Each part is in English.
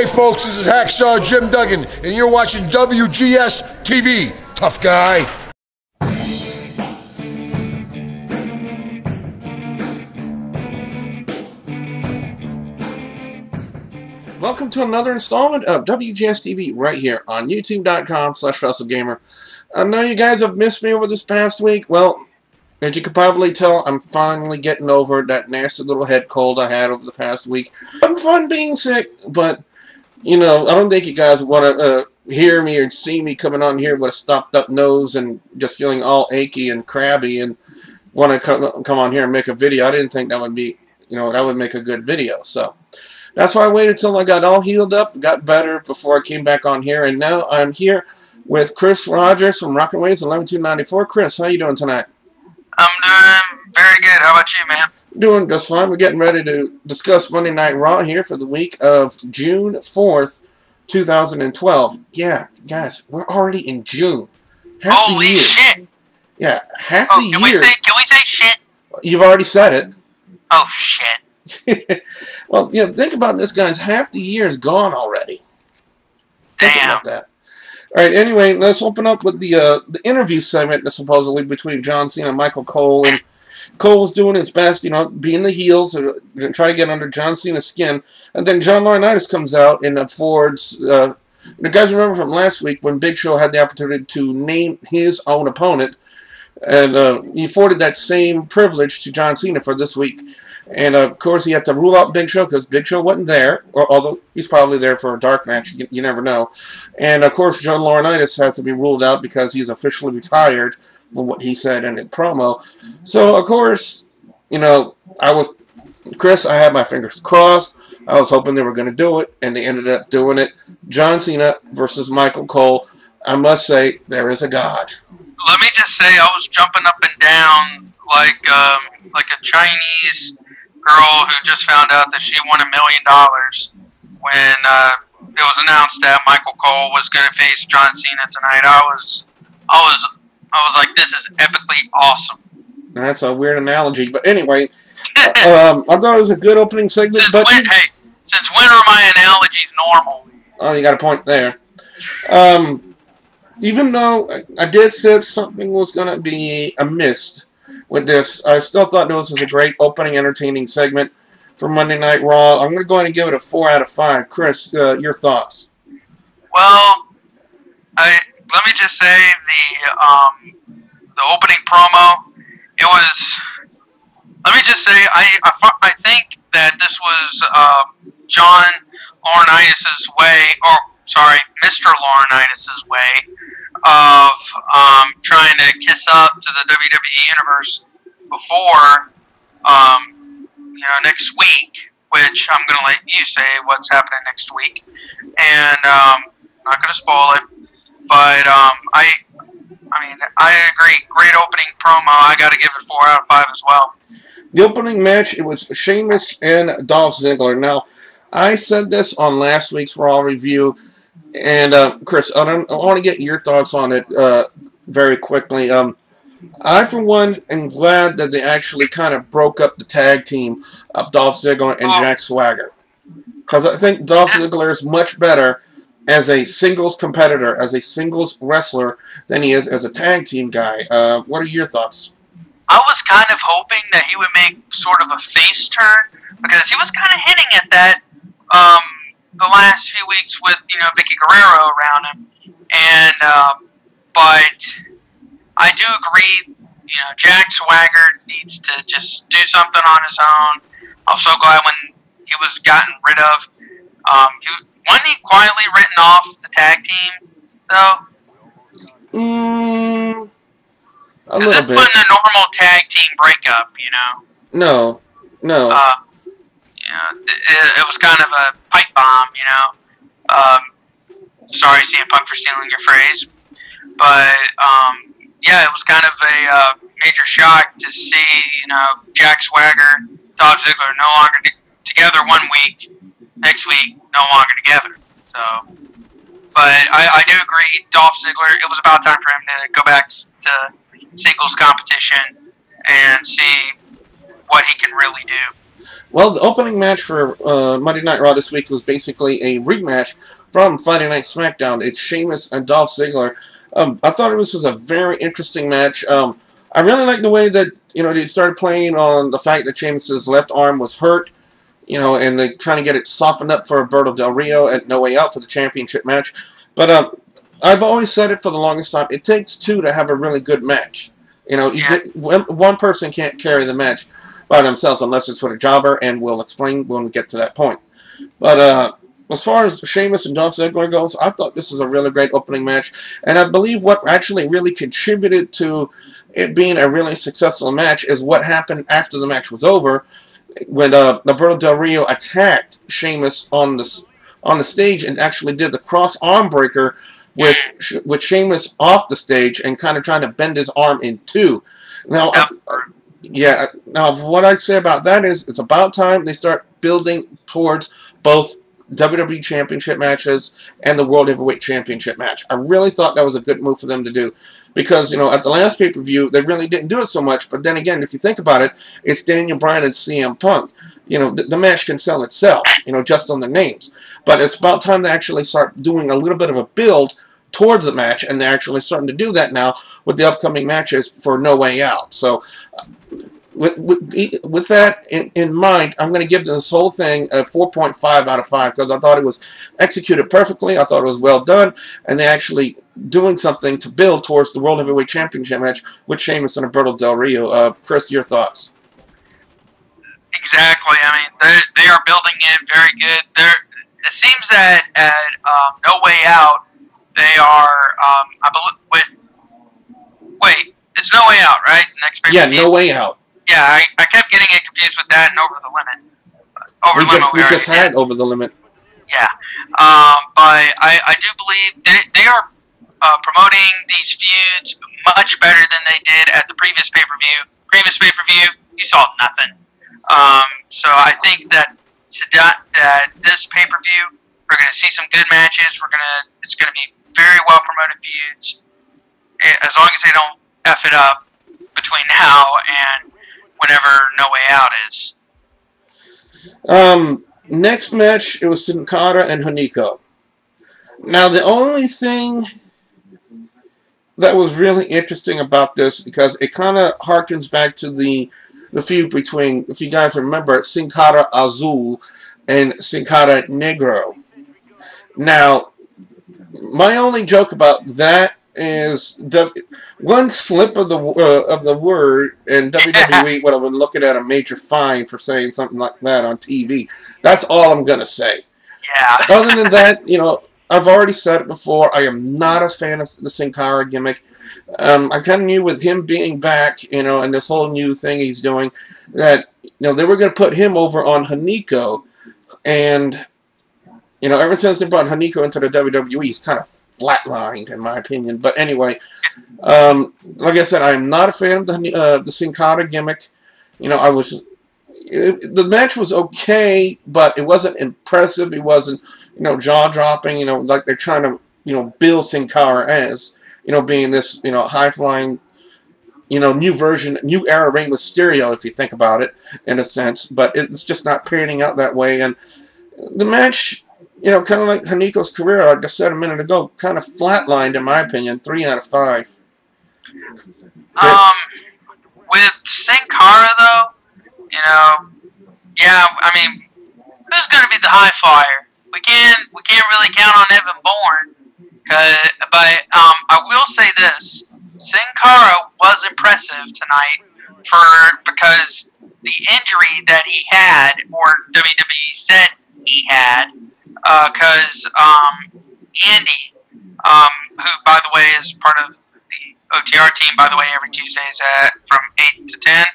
Hey folks, this is Hacksaw Jim Duggan, and you're watching WGS-TV. Tough guy. Welcome to another installment of WGS-TV right here on YouTube.com/WrestleGamer. I know you guys have missed me over this past week. Well, as you can probably tell, I'm finally getting over that nasty little head cold I had over the past week. I'm fun being sick, but you know, I don't think you guys want to hear me or see me coming on here with a stopped up nose and just feeling all achy and crabby and want to come on here and make a video. I didn't think that would be, you know, that would make a good video. So that's why I waited till I got all healed up, got better before I came back on here. And now I'm here with Chris Rogers from Rockin' Waves 11294. Chris, how you doing tonight? I'm doing very good. How about you, man? Doing just fine. We're getting ready to discuss Monday Night Raw here for the week of June 4th, 2012. Yeah, guys, we're already in June. Half the year. Holy shit! Yeah, half the year. Can we say shit? You've already said it. Oh, shit. Well, yeah, think about this, guys. Half the year is gone already. Think about that. All right, anyway, let's open up with the interview segment supposedly between John Cena and Michael Cole. And Cole's doing his best, you know, being the heel, so try to get under John Cena's skin. And then John Laurinaitis comes out and affords... you guys remember from last week when Big Show had the opportunity to name his own opponent, and he afforded that same privilege to John Cena for this week. And, of course, he had to rule out Big Show because Big Show wasn't there, although he's probably there for a dark match. You never know. And, of course, John Laurinaitis had to be ruled out because he's officially retired for what he said in the promo. So, of course, you know, Chris, I had my fingers crossed. I was hoping they were going to do it, and they ended up doing it. John Cena versus Michael Cole. I must say, there is a God. Let me just say, I was jumping up and down like a Chinese girl who just found out that she won $1 million when it was announced that Michael Cole was going to face John Cena tonight. I was like, this is epically awesome. That's a weird analogy, but anyway, I thought it was a good opening segment. Since when are my analogies normal? Oh, you got a point there. Even though I did say something was going to be amiss with this, I still thought this was a great opening, entertaining segment for Monday Night Raw. I'm going to go ahead and give it a 4 out of 5. Chris, your thoughts? Well, let me just say the opening promo. It was. Let me just say I think that this was John Laurinaitis' way, or sorry, Mr. Laurinaitis' way of trying to kiss up to the WWE Universe before, you know, next week, which I'm going to let you say what's happening next week. And I'm not going to spoil it, but I mean, I agree. Great opening promo. I got to give it 4 out of 5 as well. The opening match, it was Sheamus and Dolph Ziggler. Now, I said this on last week's Raw review, and Chris, I want to get your thoughts on it very quickly. I, for one, am glad that they actually kind of broke up the tag team of Dolph Ziggler and Jack Swagger. Because I think Dolph Ziggler is much better as a singles competitor, as a singles wrestler, than he is as a tag team guy. What are your thoughts? I was kind of hoping that he would make sort of a face turn, because he was kind of hinting at that the last few weeks with, you know, Vicky Guerrero around him. And, but I do agree, you know, Jack Swagger needs to just do something on his own. I'm so glad when he was gotten rid of. Wasn't he quietly written off the tag team, though? A little bit. This wasn't a normal tag team breakup, you know? No. You know, it was kind of a pipe bomb, you know? Sorry, CM Punk, for stealing your phrase. But, yeah, it was kind of a major shock to see, you know, Jack Swagger, Dolph Ziggler no longer together one week, next week, no longer together. So, but I do agree, Dolph Ziggler, it was about time for him to go back to singles competition and see what he can really do. Well, the opening match for Monday Night Raw this week was basically a rematch from Friday Night SmackDown. It's Sheamus and Dolph Ziggler. I thought this was a very interesting match. I really like the way that they started playing on the fact that Sheamus's left arm was hurt, and they're trying to get it softened up for Alberto Del Rio at No Way Out for the championship match. But I've always said it for the longest time. It takes two to have a really good match. One person can't carry the match by themselves unless it's with a jobber, and we'll explain when we get to that point. But as far as Sheamus and Dolph Ziggler goes, I thought this was a really great opening match, and I believe what actually really contributed to it being a really successful match is what happened after the match was over, when Alberto Del Rio attacked Sheamus on the stage and actually did the cross arm breaker with Sheamus off the stage and kind of trying to bend his arm in two. Now, now what I say about that is it's about time they start building towards both WWE Championship matches and the World Heavyweight Championship match. I really thought that was a good move for them to do. Because, at the last pay-per-view, they really didn't do it so much. But then again, if you think about it, it's Daniel Bryan and CM Punk. The match can sell itself, just on the names. But it's about time they actually start doing a little bit of a build towards the match. And they're actually starting to do that now with the upcoming matches for No Way Out. So, with that in mind, I'm going to give this whole thing a 4.5 out of 5 because I thought it was executed perfectly. I thought it was well done, and they're actually doing something to build towards the World Heavyweight Championship match with Sheamus and Alberto Del Rio. Chris, your thoughts? Exactly. I mean, they are building it very good. It seems that at No Way Out, they are, I believe, wait, it's No Way Out, right? Next pay-per-view? Yeah, No Way Out. Yeah, I kept getting it confused with that and Over the Limit. We just had Over the Limit. Yeah. But I do believe they are promoting these feuds much better than they did at the previous pay-per-view. Previous pay-per-view, you saw nothing. So I think that this pay-per-view, we're going to see some good matches. It's going to be very well promoted feuds. As long as they don't F it up between now and whenever No Way Out is. Next match, it was Sin Cara and Hunico. Now, the only thing that was really interesting about this, because it kind of harkens back to the feud between, if you guys remember, Sin Cara Azul and Sin Cara Negro. Now, my only joke about that is one slip of the word, and WWE would have been looking at a major fine for saying something like that on TV. That's all I'm going to say. Yeah. Other than that, I've already said it before, I am not a fan of the Sin Cara gimmick. I kind of knew with him being back, and this whole new thing he's doing, that, they were going to put him over on Hunico, and, ever since they brought Hunico into the WWE, he's kind of flatlined, in my opinion. But anyway, like I said, I'm not a fan of the Sin Cara gimmick. The match was okay, but it wasn't impressive. It wasn't, jaw-dropping, like they're trying to, build Sin Cara as, being this, high-flying, new version, new era Rey Mysterio, if you think about it, in a sense. But it's just not panning out that way. And the match, kind of like Hunico's career, like I said a minute ago, kind of flatlined, in my opinion, 3 out of 5. With Sin Cara, though, yeah, I mean, who's going to be the high flyer? We can't really count on Evan Bourne, but I will say this: Sin Cara was impressive tonight because the injury that he had, or WWE said he had, because Andy, who by the way is part of the OTR team, by the way, every Tuesdays from 8 to 10.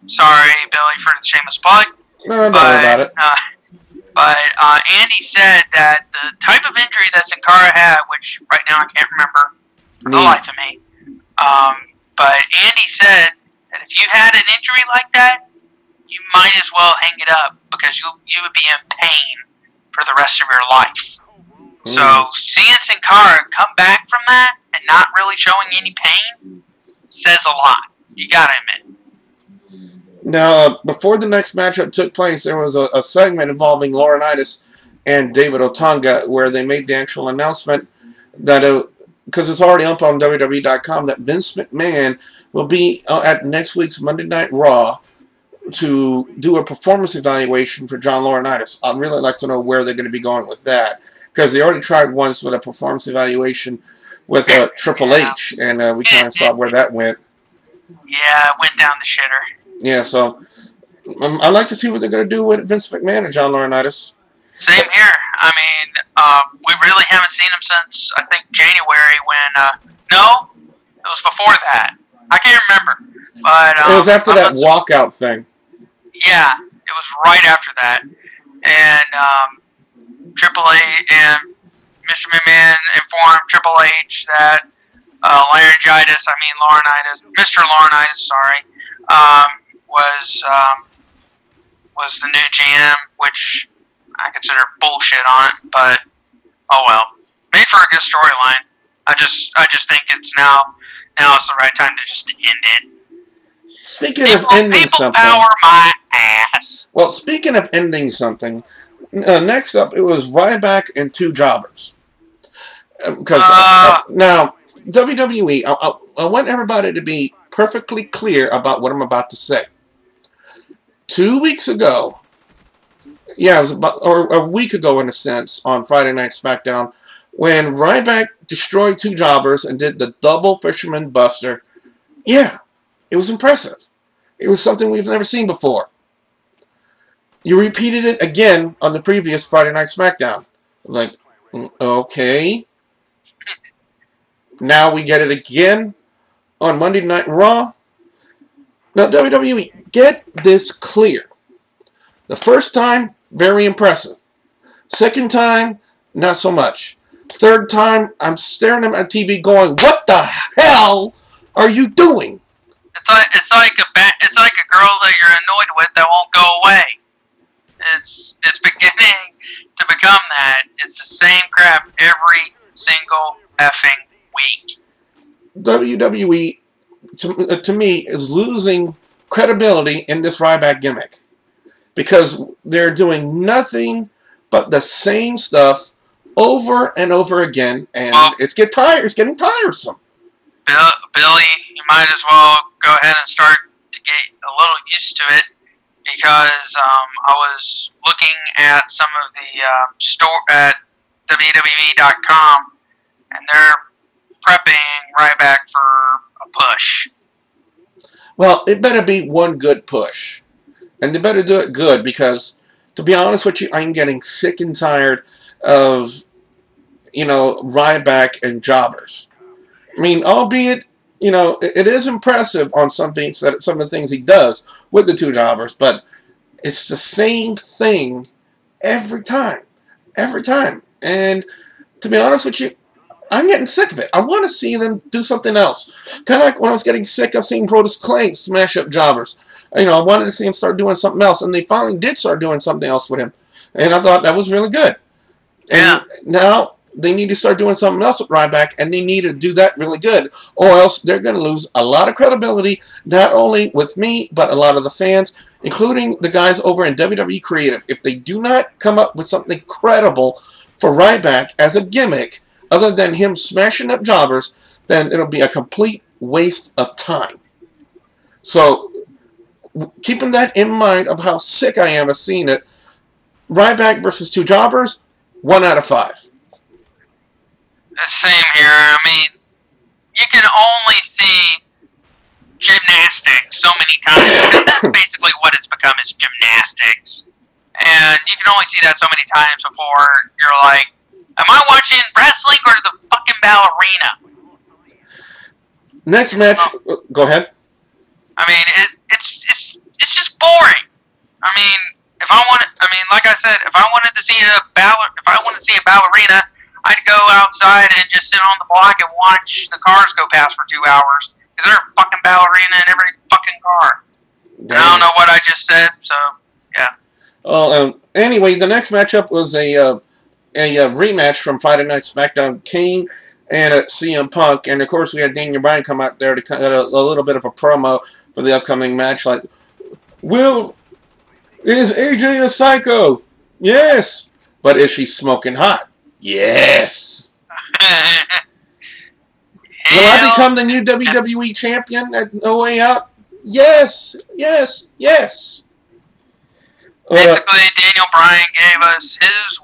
Sorry, Billy, for the shameless plug. No, don't worry about it. But Andy said that the type of injury that Sin Cara had, which right now I can't remember for the life of me, but Andy said that if you had an injury like that, you might as well hang it up because you would be in pain for the rest of your life. So seeing Sin Cara come back from that and not really showing any pain says a lot. You gotta admit. Now, before the next matchup took place, there was a segment involving Laurinaitis and David Otunga where they made the actual announcement that, because it's already up on WWE.com, that Vince McMahon will be at next week's Monday Night Raw to do a performance evaluation for John Laurinaitis. I'd really like to know where they're going to be going with that, because they already tried once with a performance evaluation with Triple H, and we kind of saw where that went. Yeah, it went down the shitter. Yeah, so I'd like to see what they're going to do with Vince McMahon and John Laurinaitis. Same here. I mean, we really haven't seen him since, I think, January when, no, it was before that. I can't remember. But it was after that walkout thing. Yeah, it was right after that. And Triple H and Mr. McMahon informed Triple H that Laurinaitis, Mr. Laurinaitis, sorry, was the new GM, which I consider bullshit on it, but oh well. Made for a good storyline. I just think it's now it's the right time to just end it. Speaking of ending something, power my ass. Well, speaking of ending something, next up it was Ryback and two jobbers. Because now WWE, I want everybody to be perfectly clear about what I'm about to say. 2 weeks ago, yeah, it was about, or a week ago in a sense, on Friday Night SmackDown, when Ryback destroyed two jobbers and did the double Fisherman Buster. Yeah, it was impressive. It was something we've never seen before. You repeated it again on the previous Friday Night SmackDown. Like, okay. Now we get it again on Monday Night Raw. Now, WWE, get this clear. The first time, very impressive. Second time, not so much. Third time, I'm staring at TV going, what the hell are you doing? It's like a girl that you're annoyed with that won't go away. It's beginning to become that. It's the same crap every single effing week. WWE, to me, is losing credibility in this Ryback gimmick, because they're doing nothing but the same stuff over and over again, and it's getting tiresome. Billy, you might as well go ahead and start to get a little used to it, because I was looking at some of the store at WWE.com, and they're prepping Ryback for a push. Well, it better be one good push, and they better do it good, because, to be honest with you, I'm getting sick and tired of, Ryback and jobbers. I mean, albeit, it is impressive on some of the things he does with the two jobbers, but it's the same thing every time. Every time. And to be honest with you, I'm getting sick of it. I want to see them do something else. Kind of like when I was getting sick of seeing Brodus Clay smash up jobbers. I wanted to see him start doing something else, and they finally did start doing something else with him. And I thought that was really good. And now they need to start doing something else with Ryback, and they need to do that really good, or else they're going to lose a lot of credibility, not only with me, but a lot of the fans, including the guys over in WWE Creative. If they do not come up with something credible for Ryback as a gimmick, other than him smashing up jobbers, then it'll be a complete waste of time. So, keeping that in mind of how sick I am of seeing it, Ryback versus two jobbers, 1 out of 5. Same here. I mean, you can only see gymnastics so many times. That's basically what it's become, is gymnastics. And you can only see that so many times before you're like, am I watching wrestling or the fucking ballerina? Next match, go ahead. I mean, it's just boring. I mean, like I said, if I wanted to see a ballerina, I'd go outside and just sit on the block and watch the cars go past for 2 hours, because there's a fucking ballerina in every fucking car. And I don't know what I just said, so yeah. Well, anyway, the next matchup was a rematch from Friday Night SmackDown, Kane and CM Punk, and of course we had Daniel Bryan come out there to cut a little bit of a promo for the upcoming match. Like, Is AJ a psycho? Yes. But is she smoking hot? Yes. Will I become the new WWE champion at No Way Out? Yes. Yes. Yes. Basically, Daniel Bryan gave us his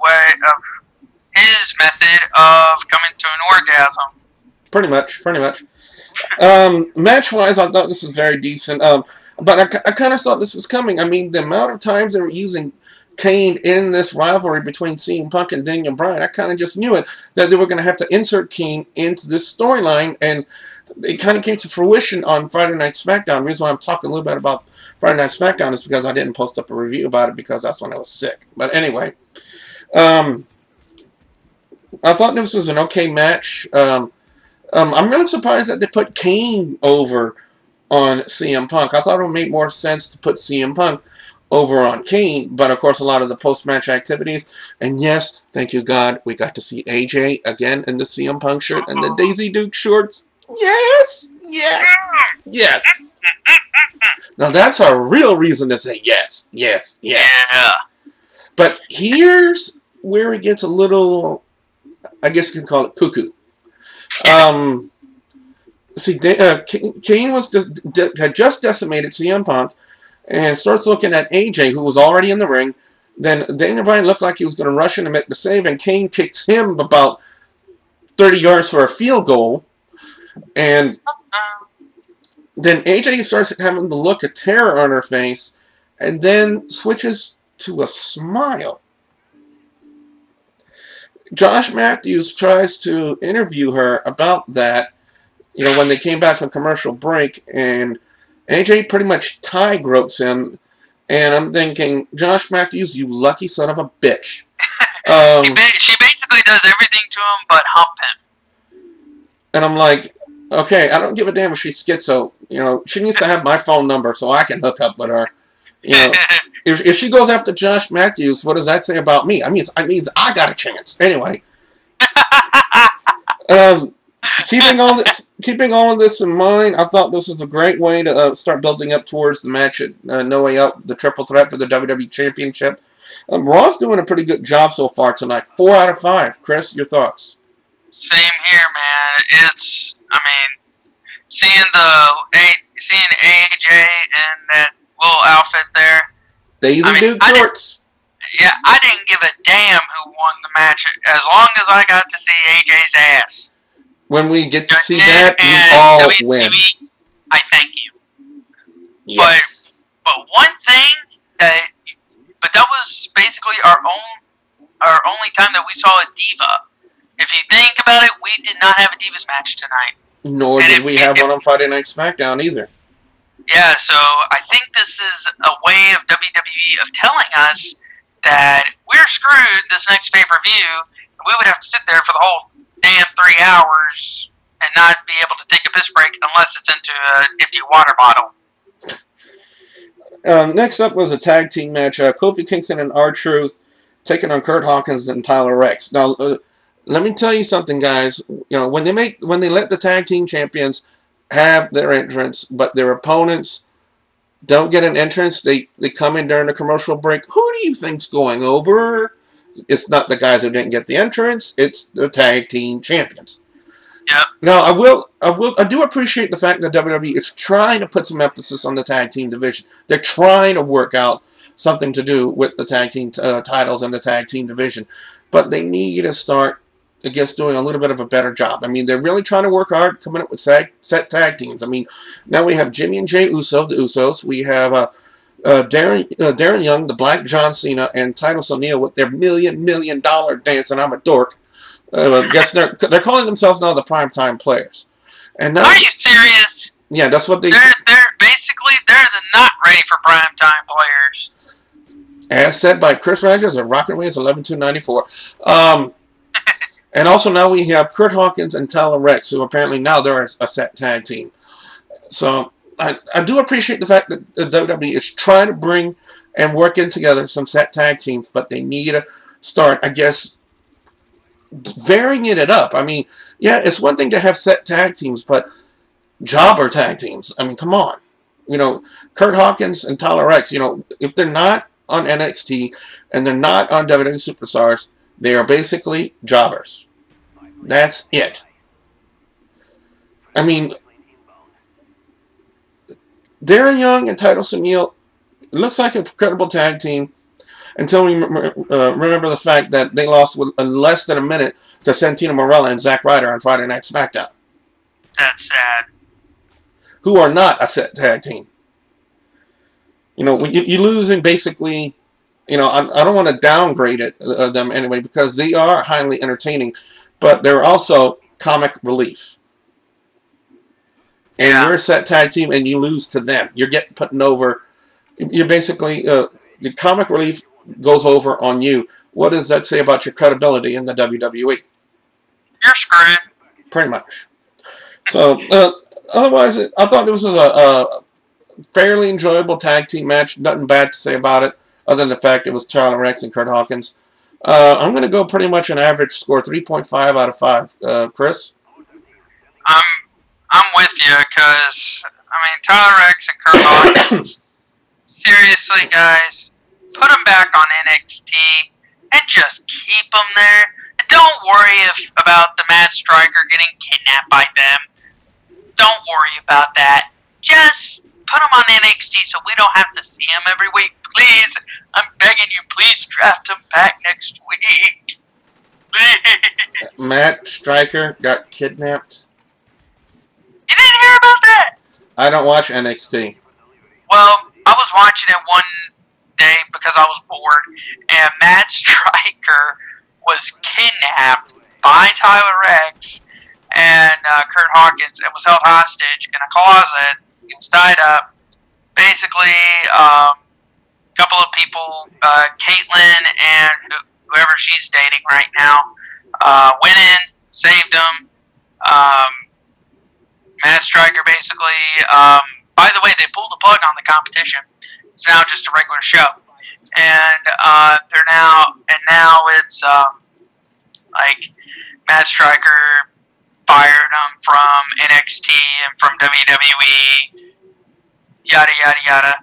method of coming to an orgasm. Pretty much. Match-wise, I thought this was very decent. But I kind of thought this was coming. I mean, the amount of times they were using Kane in this rivalry between CM Punk and Daniel Bryan, I kind of just knew it, that they were going to have to insert Kane into this storyline, and it kind of came to fruition on Friday Night SmackDown. The reason why I'm talking a little bit about Friday Night SmackDown is because I didn't post up a review about it because that's when I was sick. But anyway, I thought this was an okay match. I'm really surprised that they put Kane over on CM Punk. I thought it would make more sense to put CM Punk over on Kane, but of course a lot of the post-match activities, and yes, thank you God, we got to see AJ again in the CM Punk shirt and the Daisy Duke shorts. Yes! Yes! Yes! Now that's a real reason to say yes, yes, yes. Yeah. But here's where it gets a little, I guess you can call it cuckoo. See, Kane had just decimated CM Punk, and starts looking at AJ, who was already in the ring. Then Daniel Bryan looked like he was going to rush in and make the save, and Kane kicks him about 30 yards for a field goal. And then AJ starts having the look of terror on her face, and then switches to a smile. Josh Matthews tries to interview her about that, you know, when they came back from commercial break, and AJ pretty much tight ropes him, and I'm thinking, Josh Matthews, you lucky son of a bitch. She basically does everything to him but hump him. And I'm like, okay, I don't give a damn if she's schizo. You know, she needs to have my phone number so I can hook up with her. You know, if she goes after Josh Matthews, what does that say about me? I mean, I got a chance. Anyway. Keeping all of this in mind, I thought this was a great way to start building up towards the match at No Way Out, the triple threat for the WWE Championship. Raw's doing a pretty good job so far tonight. 4 out of 5. Chris, your thoughts? Same here, man. I mean, seeing AJ in that little outfit there. Daisy Duke shorts. I didn't give a damn who won the match as long as I got to see AJ's ass. When we get to see that, we all win. I thank you. Yes. But one thing that was basically our only time that we saw a diva. If you think about it, we did not have a Divas match tonight. Nor did we have one on Friday Night SmackDown either. Yeah, so I think this is a way of WWE of telling us that we're screwed this next pay-per-view, and we would have to sit there for the whole damn 3 hours and not be able to take a piss break unless it's into an empty water bottle. Next up was a tag team match. Kofi Kingston and R-Truth taking on Kurt Hawkins and Tyler Rex. Now, let me tell you something, guys. You know, when they let the tag team champions have their entrance, but their opponents don't get an entrance, they come in during the commercial break. Who do you think's going over? It's not the guys who didn't get the entrance. It's the tag team champions. Yep. Now, I do appreciate the fact that WWE is trying to put some emphasis on the tag team division. They're trying to work out something to do with the tag team titles and the tag team division. But they need to start, I guess, doing a little bit of a better job. I mean, they're really trying to work hard coming up with set tag teams. I mean, now we have Jimmy and Jay Uso, the Usos. We have Darren Young, the Black John Cena, and Titus O'Neil with their $1 million dance, and I'm a dork. I guess they're calling themselves now the Primetime Players. And now, are you serious? Yeah, that's what they're basically the not ready for primetime players. As said by Chris Rogers at Rockin' Wings 11/2/94. And also now we have Kurt Hawkins and Tyler Rex, who apparently now they're a set tag team. So I do appreciate the fact that the WWE is trying to bring and work in together some set tag teams, but they need to start, I guess, varying it up. I mean, yeah, it's one thing to have set tag teams, but jobber tag teams. I mean, come on. You know, Kurt Hawkins and Tyler Rex, you know, if they're not on NXT and they're not on WWE Superstars, they are basically jobbers. That's it. I mean, Darren Young and Titus O'Neil looks like a credible tag team until we remember the fact that they lost in less than a minute to Santino Marella and Zack Ryder on Friday Night SmackDown. That's sad. Who are not a set tag team. You know, you're losing basically, you know, I don't want to downgrade them anyway, because they are highly entertaining, but they're also comic relief. And you're a set tag team and you lose to them. You're getting put over. You're basically, the comic relief goes over on you. What does that say about your credibility in the WWE? You're screwed. Pretty much. So, otherwise, I thought this was a fairly enjoyable tag team match. Nothing bad to say about it, other than the fact it was Tyler Rex and Kurt Hawkins. I'm going to go pretty much an average score, 3.5 out of 5. Chris? I'm with you, because, I mean, Tyler Rex and Kurt Hawkins, seriously, guys, put them back on NXT and just keep them there. And don't worry about the Matt Stryker getting kidnapped by them. Don't worry about that. Just put them on NXT so we don't have to see them every week. Please, I'm begging you, please draft them back next week. Please. Matt Stryker got kidnapped. You didn't hear about that? I don't watch NXT. Well, I was watching it one day because I was bored, and Matt Stryker was kidnapped by Tyler Rex and Kurt Hawkins and was held hostage in a closet. He was tied up. Basically, a couple of people, Caitlyn and whoever she's dating right now, went in, saved him. Matt Stryker basically, by the way, they pulled the plug on the competition. It's now just a regular show. And now it's, like, Matt Stryker fired him from NXT and from WWE, yada, yada, yada.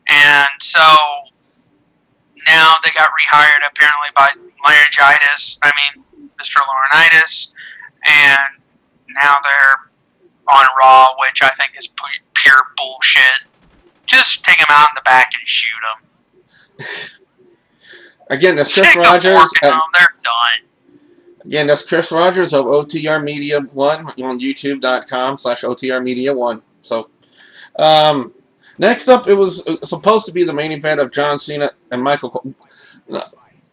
And so, now they got rehired apparently by Mr. Laurinaitis, and now they're on Raw, which I think is pure bullshit. Just take him out in the back and shoot him. Again, that's Chris Rogers. They're done. Again, that's Chris Rogers of OTR Media 1 on YouTube.com/OTR Media 1. So, next up, it was supposed to be the main event of John Cena and Michael Cole.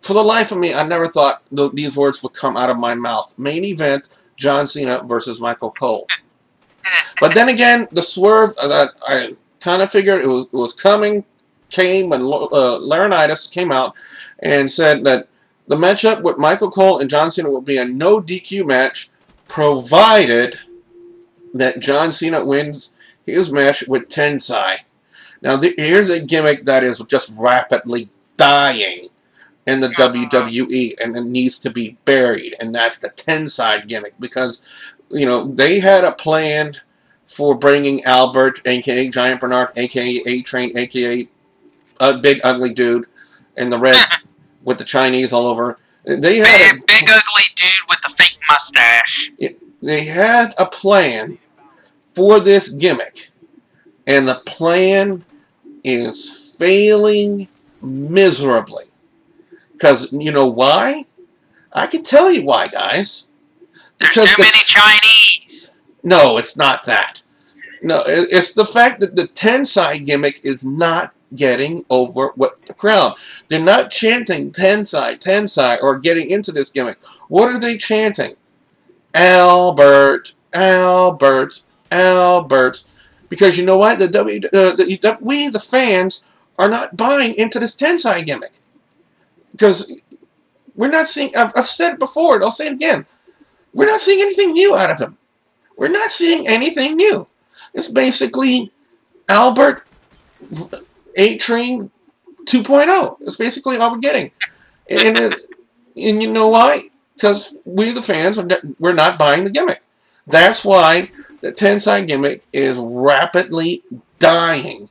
For the life of me, I never thought these words would come out of my mouth. Main event, John Cena versus Michael Cole. But then again, the swerve that I kind of figured it was coming came when Laurinaitis came out and said that the matchup with Michael Cole and John Cena will be a no DQ match, provided that John Cena wins his match with Ten Side. Now, here's a gimmick that is just rapidly dying in the WWE, and it needs to be buried, and that's the Ten Side gimmick, because, you know, they had a plan for bringing Albert, a.k.a. Giant Bernard, a.k.a. A-Train, a.k.a. a big ugly dude in the red with the Chinese all over. They had a big ugly dude with a fake mustache. They had a plan for this gimmick, and the plan is failing miserably. Because, you know why? I can tell you why, guys. There's too many Chinese. No, it's not that. No, it's the fact that the Ten Side gimmick is not getting over with the crowd. They're not chanting Ten Side, or getting into this gimmick. What are they chanting? Albert, Albert, Albert. Because you know what? We, the fans, are not buying into this Ten Side gimmick. Because we're not seeing, I've said it before, and I'll say it again, we're not seeing anything new out of him. We're not seeing anything new. It's basically Albert A-Train 2.0. It's basically all we're getting. And you know why? Because we, the fans, we're not buying the gimmick. That's why the Ten Side gimmick is rapidly dying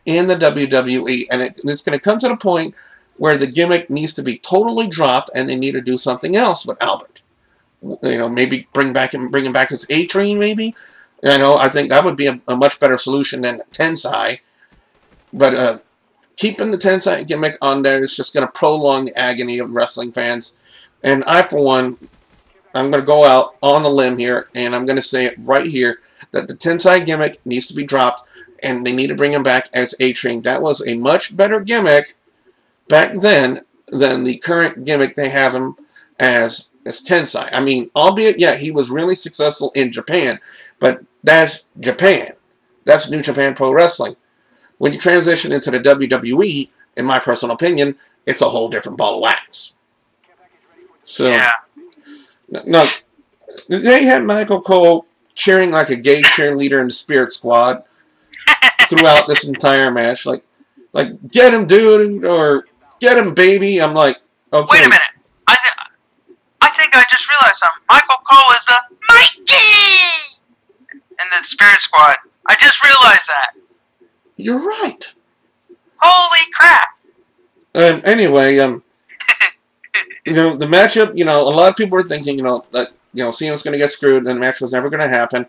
in the WWE, and it's going to come to the point where the gimmick needs to be totally dropped, and they need to do something else with Albert. You know, maybe bring him back as A-Train, maybe. You know, I think that would be a much better solution than Ten Side. But keeping the Ten Side gimmick on there is just going to prolong the agony of wrestling fans. And I, for one, I'm going to go out on a limb here, and I'm going to say it right here, that the Ten Side gimmick needs to be dropped, and they need to bring him back as A-Train. That was a much better gimmick back then than the current gimmick they have him as Ten Side. I mean, albeit, yeah, he was really successful in Japan, but that's Japan. That's New Japan Pro Wrestling. When you transition into the WWE, in my personal opinion, it's a whole different ball of wax. So, yeah. No, they had Michael Cole cheering like a gay cheerleader in the Spirit Squad throughout this entire match. Like, get him, dude, or get him, baby. I'm like, okay. Wait a minute. I think I just realized something. Michael Cole is the Mikey in the Spirit Squad. I just realized that. You're right. Holy crap. And anyway, you know, the matchup, you know, a lot of people were thinking, you know, that, you know, Cena was going to get screwed and the match was never going to happen.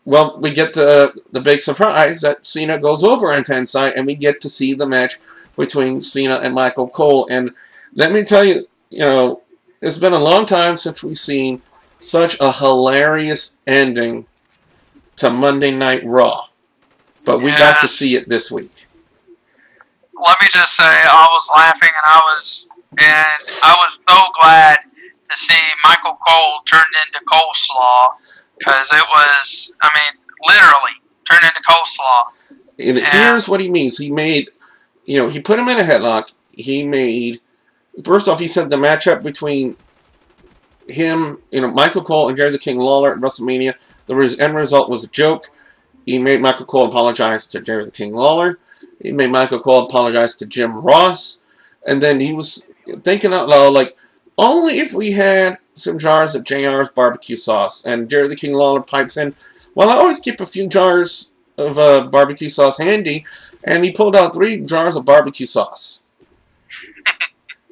Well, we get the big surprise that Cena goes over on Ten Side, and we get to see the match between Cena and Michael Cole. And let me tell you, you know, it's been a long time since we've seen such a hilarious ending to Monday Night Raw. But we got to see it this week. Let me just say, I was laughing and I was so glad to see Michael Cole turned into coleslaw, because it was, I mean, literally turned into coleslaw. And here's what he means. He made, you know, he put him in a headlock. He made, first off, he said the matchup between him, you know, Michael Cole and Jerry the King Lawler at WrestleMania, the end result was a joke. He made Michael Cole apologize to Jerry the King Lawler. He made Michael Cole apologize to Jim Ross. And then he was thinking out loud, like, only if we had some jars of JR's barbecue sauce. And Jerry the King Lawler pipes in, well, I always keep a few jars of barbecue sauce handy. And he pulled out 3 jars of barbecue sauce.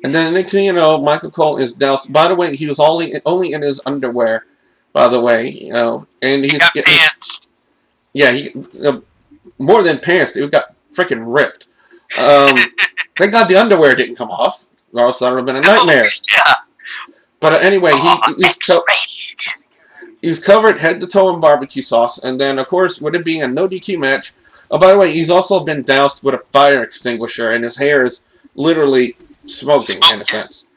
And then the next thing you know, Michael Cole is doused. By the way, he was only in his underwear, by the way. You know, and he got pants. Yeah, he more than pants. It got freaking ripped. Thank God the underwear didn't come off, or else that would have been a nightmare. Yeah. But anyway, he's covered head to toe in barbecue sauce, and then of course, with it being a no DQ match. Oh, by the way, he's also been doused with a fire extinguisher, and his hair is literally smoking in a sense.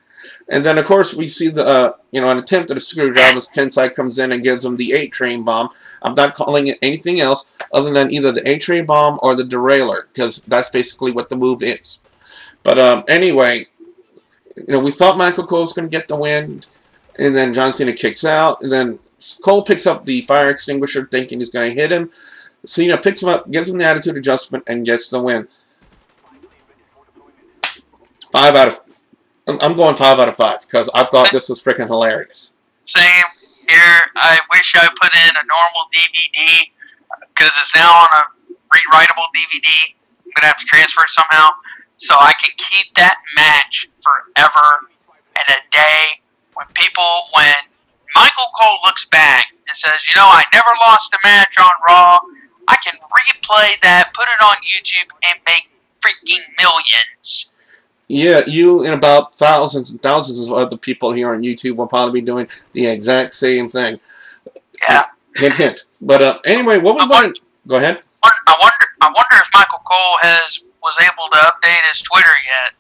And then, of course, we see the, you know, an attempt at a screw job as Ten Side comes in and gives him the A-Train bomb. I'm not calling it anything else other than either the A-Train bomb or the derailleur, because that's basically what the move is. But anyway, you know, we thought Michael Cole was going to get the win, and then John Cena kicks out, and then Cole picks up the fire extinguisher thinking he's going to hit him. Cena picks him up, gives him the attitude adjustment, and gets the win. I'm going 5 out of 5 because I thought this was freaking hilarious. Same here. I wish I put in a normal DVD because it's now on a rewritable DVD. I'm going to have to transfer it somehow so I can keep that match forever and a day. When Michael Cole looks back and says, you know, I never lost a match on Raw, I can replay that, put it on YouTube, and make freaking millions. Yeah, you and about thousands and thousands of other people here on YouTube will probably be doing the exact same thing. Yeah. Hint, hint. But anyway, what was going? Go ahead. I wonder if Michael Cole was able to update his Twitter yet.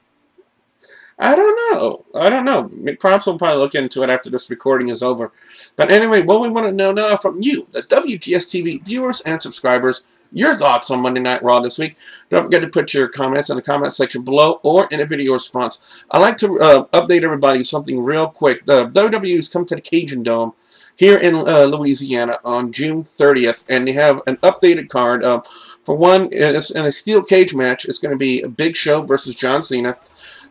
I don't know. Props will probably look into it after this recording is over. But anyway, what we want to know now from you, the WGS-TV viewers and subscribers, your thoughts on Monday Night Raw this week. Don't forget to put your comments in the comment section below or in a video response. I'd like to update everybody something real quick. The WWE has come to the Cajun Dome here in Louisiana on June 30th, and they have an updated card. For one, it's in a steel cage match. It's going to be a Big Show versus John Cena.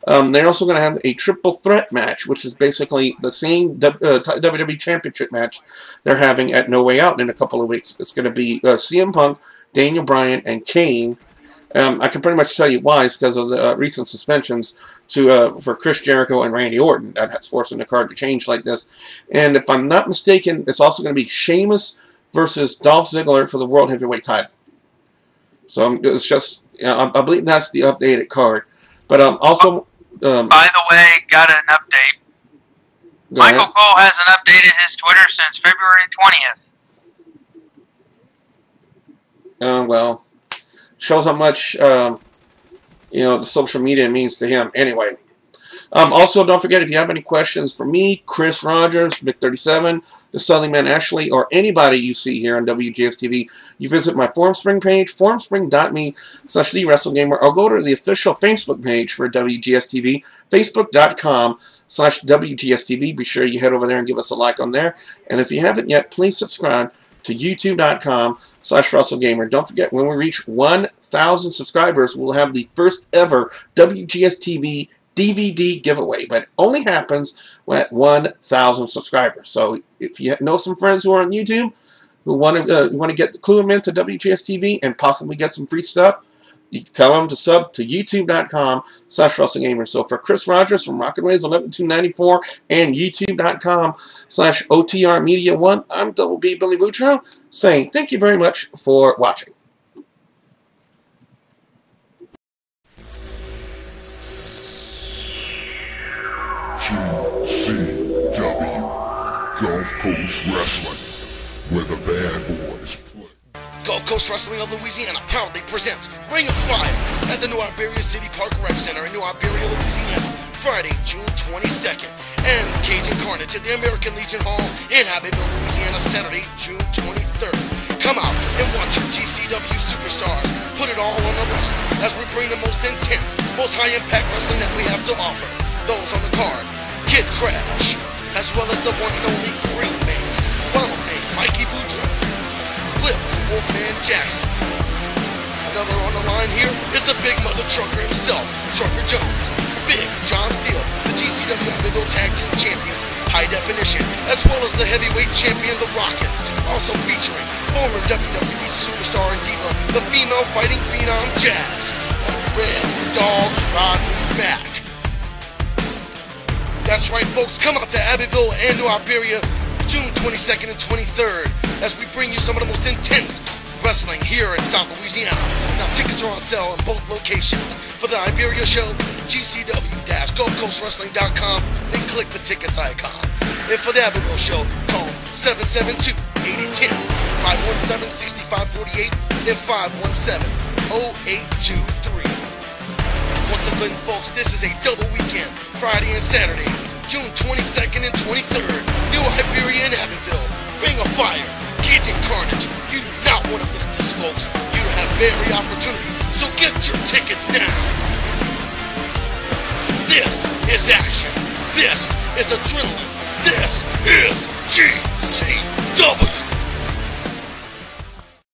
They're also going to have a triple threat match, which is basically the same WWE Championship match they're having at No Way Out in a couple of weeks. It's going to be CM Punk, Daniel Bryan, and Kane. I can pretty much tell you why. It's because of the recent suspensions for Chris Jericho and Randy Orton. That's forcing the card to change like this. And if I'm not mistaken, it's also going to be Sheamus versus Dolph Ziggler for the World Heavyweight title. So it's just, I believe that's the updated card. But also... by the way, got an update. Michael Cole hasn't updated his Twitter since February 20th. Well, shows how much, the social media means to him. Anyway. Also, don't forget, if you have any questions for me, Chris Rogers, Mick37, the Southern Man Ashley, or anybody you see here on WGS-TV, you visit my Formspring page, formspring.me/TheWrestleGamer, or go to the official Facebook page for WGS-TV, facebook.com/WGS-TV. Be sure you head over there and give us a like on there. And if you haven't yet, please subscribe to youtube.com/WrestleGamer. Don't forget, when we reach 1,000 subscribers, we'll have the first ever WGS-TV DVD giveaway, but it only happens at 1,000 subscribers. So if you know some friends who are on YouTube who want to clue them into WGS-TV and possibly get some free stuff, you can tell them to sub to youtube.com/WrestleGamer. So for Chris Rogers from Rockin' Ways 11294 and youtube.com/OTR Media 1, I'm Double B Billy Boudreaux saying thank you very much for watching. GCW, Gulf Coast Wrestling, where the bad boys play. Gulf Coast Wrestling of Louisiana proudly presents Ring of Fire at the New Iberia City Park Rec Center in New Iberia, Louisiana, Friday, June 22nd, and Cajun Carnage at the American Legion Hall in Abbeville, Louisiana, Saturday, June 23rd. Come out and watch your GCW superstars put it all on the line as we bring the most intense, most high-impact wrestling that we have to offer. Those on the card: Kid Crash, as well as the one and only Green Man, Ronald A. Mikey Boudreaux, Flip Wolfman Jackson. Another on the line here is the Big Mother Trucker himself, Trucker Jones, Big John Steele, the GCW Abbeville Tag Team Champions, High Definition, as well as the Heavyweight Champion, The Rocket. Also featuring former WWE Superstar and Diva, the female fighting phenom Jazz, and Red Dog Rodney Mack. That's right, folks. Come out to Abbeville and New Iberia, June 22nd and 23rd, as we bring you some of the most intense wrestling here in South Louisiana. Now, tickets are on sale in both locations. For the Iberia show, GCW-GulfCoastWrestling.com, and click the tickets icon. And for the Abbeville show, call 772-8010, 517-6548, and 517-0823. Once again, folks, this is a double weekend, Friday and Saturday, June 22nd and 23rd, New Iberia and Abbeville, Ring of Fire, Cajun Carnage. You do not want to miss this, folks. You have every opportunity, so get your tickets now. This is action. This is adrenaline. This is GCW.